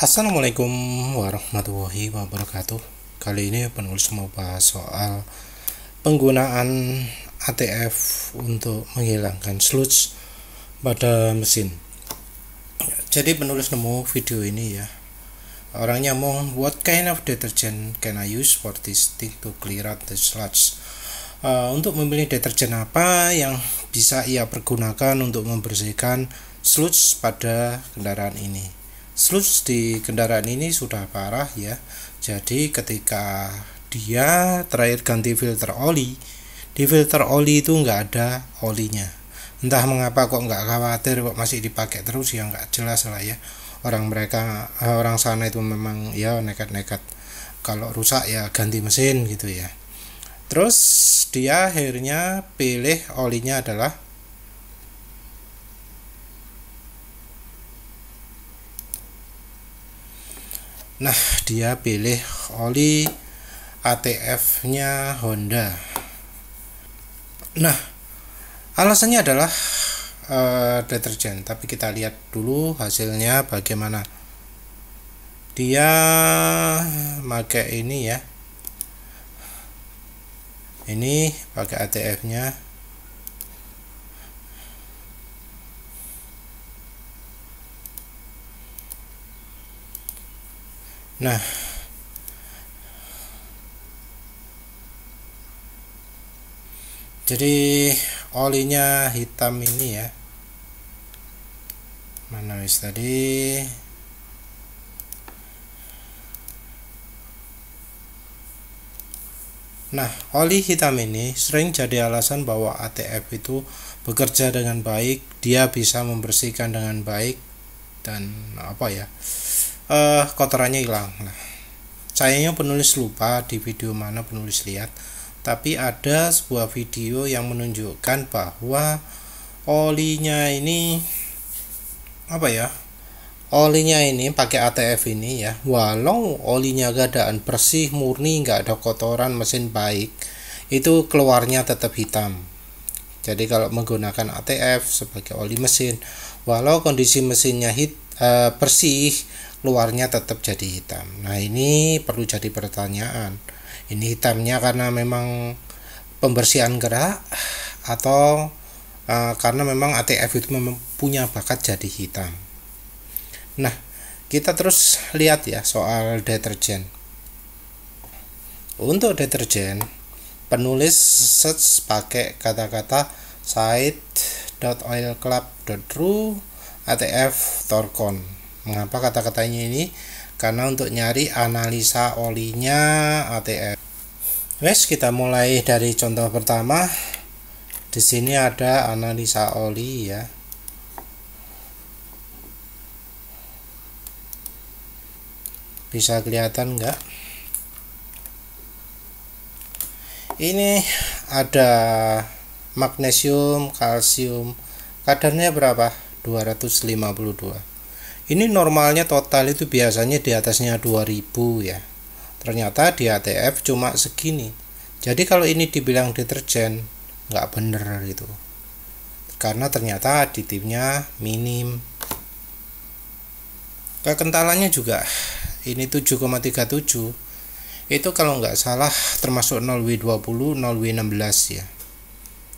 Assalamualaikum warahmatullahi wabarakatuh. Kali ini penulis mau bahas soal penggunaan ATF untuk menghilangkan sludge pada mesin. Jadi penulis nemu video ini ya. Orangnya mau, what kind of detergent can I use for this thing to clear out the sludge? Untuk memilih deterjen apa yang bisa ia pergunakan untuk membersihkan sludge pada kendaraan ini. Sludge di kendaraan ini sudah parah ya. Jadi ketika dia terakhir ganti filter oli, di filter oli itu nggak ada olinya. Entah mengapa kok nggak khawatir, kok masih dipakai terus, ya nggak jelas lah ya. Orang sana itu memang ya nekat-nekat, kalau rusak ya ganti mesin gitu ya. Terus dia akhirnya pilih olinya adalah dia pilih oli ATF-nya Honda. Alasannya adalah deterjen, tapi kita lihat dulu hasilnya bagaimana. Dia pakai ini ya. Ini pakai ATF-nya. Jadi olinya hitam ini ya. Mana wis tadi? Oli hitam ini sering jadi alasan bahwa ATF itu bekerja dengan baik, dia bisa membersihkan dengan baik dan kotorannya hilang. Sayangnya penulis lupa di video mana penulis lihat, tapi ada sebuah video yang menunjukkan bahwa olinya ini pakai ATF ini ya, walau olinya keadaan bersih murni, nggak ada kotoran, mesin baik, itu keluarnya tetap hitam. Jadi kalau menggunakan ATF sebagai oli mesin, walau kondisi mesinnya bersih, keluarnya tetap jadi hitam. Ini perlu jadi pertanyaan. Ini hitamnya karena memang pembersihan gerak atau karena memang ATF itu memang punya bakat jadi hitam. Kita terus lihat ya soal deterjen. Untuk deterjen, penulis search pakai kata-kata site.oilclub.ru ATF Torcon. Mengapa kata-katanya ini? Karena untuk nyari analisa olinya ATF. Kita mulai dari contoh pertama. Di sini ada analisa oli ya. Bisa kelihatan enggak? Ini ada magnesium, kalsium. Kadarnya berapa? 252. Ini normalnya total itu biasanya di atasnya 2000 ya. Ternyata di ATF cuma segini. Jadi kalau ini dibilang deterjen, nggak bener gitu. Karena ternyata aditifnya minim. Kekentalannya juga ini 7,37. Itu kalau nggak salah termasuk 0W20, 0W16 ya.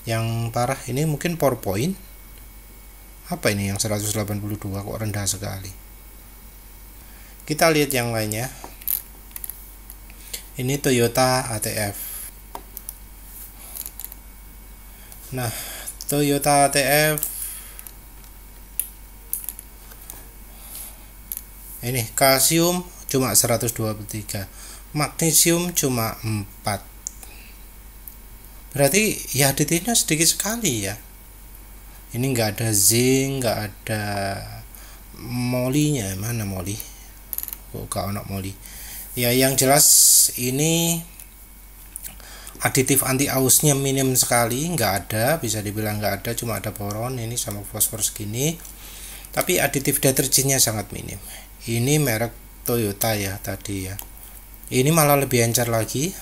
Yang parah ini mungkin PowerPoint. Apa ini yang 182 kok rendah sekali. Kita lihat yang lainnya. Ini Toyota ATF. Toyota ATF ini kalsium cuma 123, magnesium cuma 4. Berarti ya aditifnya sedikit sekali ya. Ini nggak ada zinc, nggak ada molinya. Mana moli? Kok nggak ada moli? Ya yang jelas ini aditif anti ausnya minim sekali, nggak ada, bisa dibilang nggak ada, cuma ada boron ini sama fosfor segini. Tapi aditif deterjennya sangat minim. Ini merek Toyota ya tadi ya. Ini malah lebih encer lagi.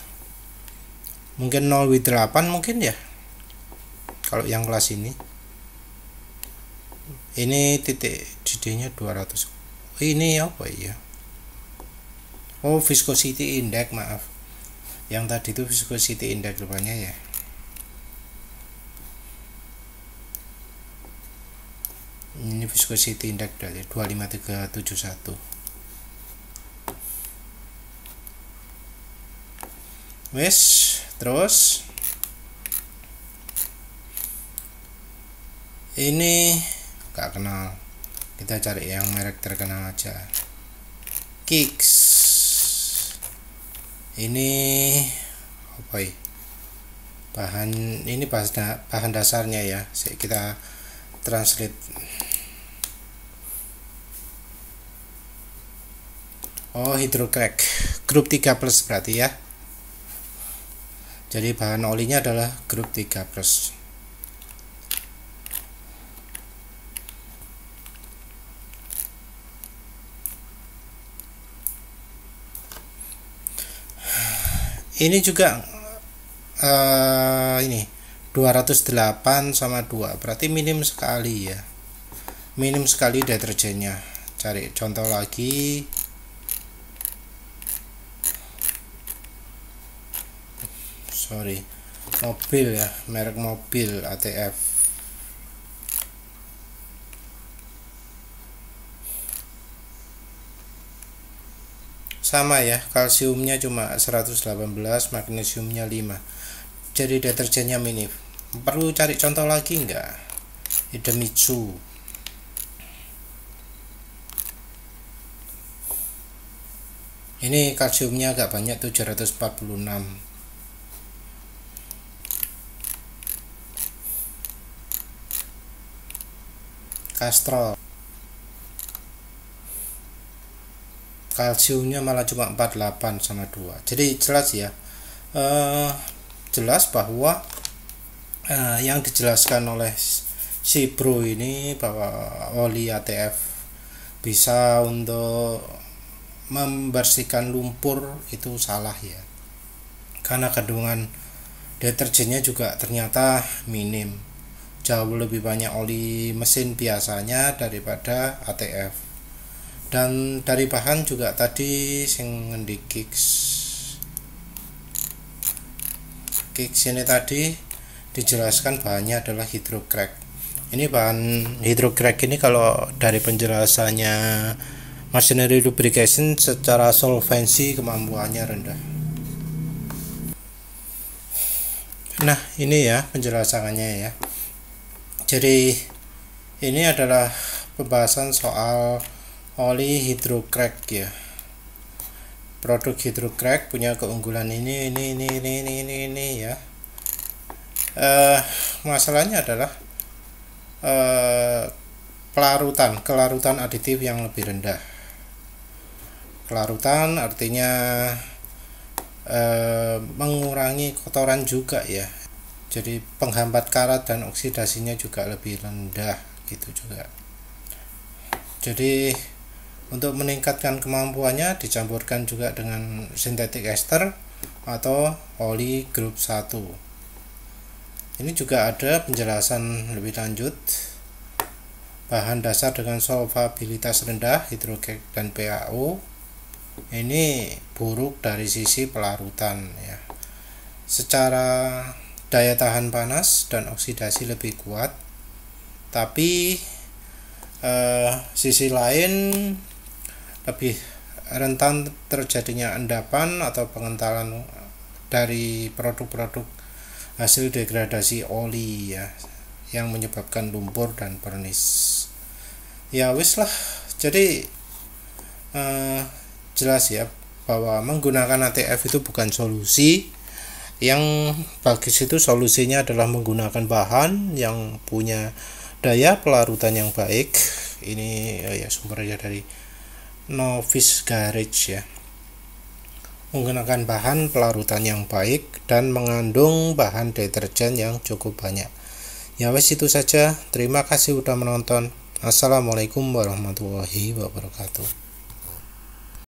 Mungkin 0W8 mungkin ya. Kalau yang kelas ini. Ini titik DD-nya 200. Ini apa ya? Oh, viscosity index, maaf, yang tadi itu viscosity index rupanya ya. Ini viscosity index dari 25371. Wes, terus ini gak kenal, kita cari yang merek terkenal aja. Kicks. Ini apa ya? Bahan dasarnya ya. Kita translate. Oh, hydrocrack grup 3+ berarti ya. Jadi bahan olinya adalah grup 3+. Ini juga ini 208 sama 2, berarti minim sekali ya. Minim sekali deterjennya. Cari contoh lagi. Sorry, mobil ya, merek mobil ATF. Sama ya, kalsiumnya cuma 118, magnesiumnya 5. Jadi deterjennya minim. Perlu cari contoh lagi enggak? Idemitsu. Ini kalsiumnya agak banyak, 746. Castrol, kalsiumnya malah cuma 48 sama 2. Jadi jelas ya, jelas bahwa yang dijelaskan oleh si bro ini bahwa oli ATF bisa untuk membersihkan lumpur itu salah ya, karena kandungan deterjennya juga ternyata minim, jauh lebih banyak oli mesin biasanya daripada ATF. Dan dari bahan juga tadi sing ngendi Kicks ini tadi dijelaskan bahannya adalah hydrocrack. Ini bahan hydrocrack ini kalau dari penjelasannya machinery lubrication, secara solvensi kemampuannya rendah. Nah, ini ya penjelasannya ya. Jadi ini adalah pembahasan soal oli hydrocrack ya. Produk hydrocrack punya keunggulan ini ya. Masalahnya adalah kelarutan aditif yang lebih rendah. Kelarutan artinya mengurangi kotoran juga ya. Jadi penghambat karat dan oksidasinya juga lebih rendah gitu juga. Jadi untuk meningkatkan kemampuannya dicampurkan juga dengan sintetik ester atau oli grup 1. Ini juga ada penjelasan lebih lanjut. Bahan dasar dengan solvabilitas rendah, hidrocrack dan PaO. Ini buruk dari sisi pelarutan ya. Secara daya tahan panas dan oksidasi lebih kuat, tapi sisi lain lebih rentan terjadinya endapan atau pengentalan dari produk-produk hasil degradasi oli ya, yang menyebabkan lumpur dan vernis. Ya wis lah, jadi jelas ya bahwa menggunakan ATF itu bukan solusi. Yang bagus itu solusinya adalah menggunakan bahan yang punya daya pelarutan yang baik. Ini ya sumbernya dari Novice Garage ya. Menggunakan bahan pelarutan yang baik dan mengandung bahan deterjen yang cukup banyak. Ya wes itu saja. Terima kasih sudah menonton. Assalamualaikum warahmatullahi wabarakatuh.